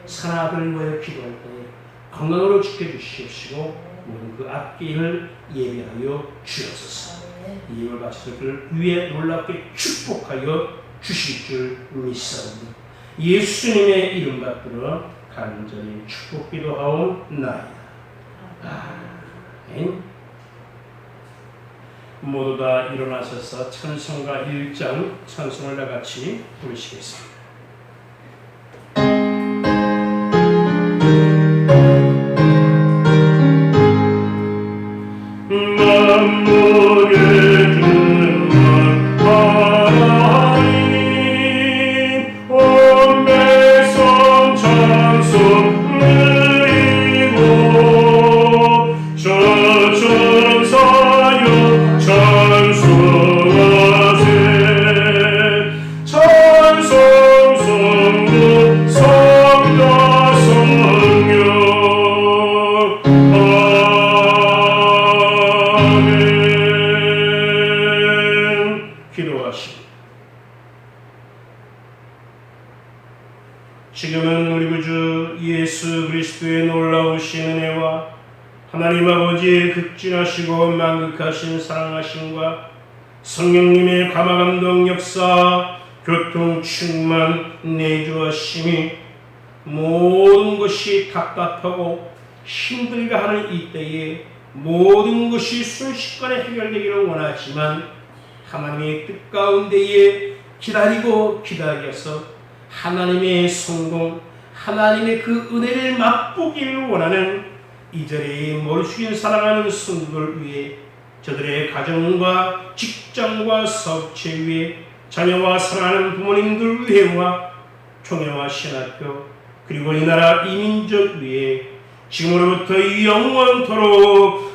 산악을 위하여 기도할 때에 건강으로 지켜주시옵시고 모든 그 앞길을 예비하여 주옵소서. 이 예물 바치를 위에 놀랍게 축복하여 주실 줄 믿사오니 예수님의 이름 받들어 간절히 축복 기도하옵나이다. 아멘. 모두 다 일어나셔서 찬송가 1장 찬송을 다 같이 부르시겠습니다. 지금은 우리 구주 예수 그리스도의 놀라우신 은혜와 하나님 아버지의 극진하시고 만극하신 사랑하심과 성령님의 감화감동 역사 교통 충만 내주하심이 모든 것이 답답하고 힘들게 하는 이때에 모든 것이 순식간에 해결되기를 원하지만 하나님의 뜻 가운데에 기다려서 하나님의 성공, 하나님의 그 은혜를 맛보기를 원하는 이 자리에 머리 숙인 사랑하는 성도들 위해 저들의 가정과 직장과 사업체 위해 자녀와 사랑하는 부모님들 위해와 총회와 신학교 그리고 이 나라 이민족 위해 지금으로부터 영원토록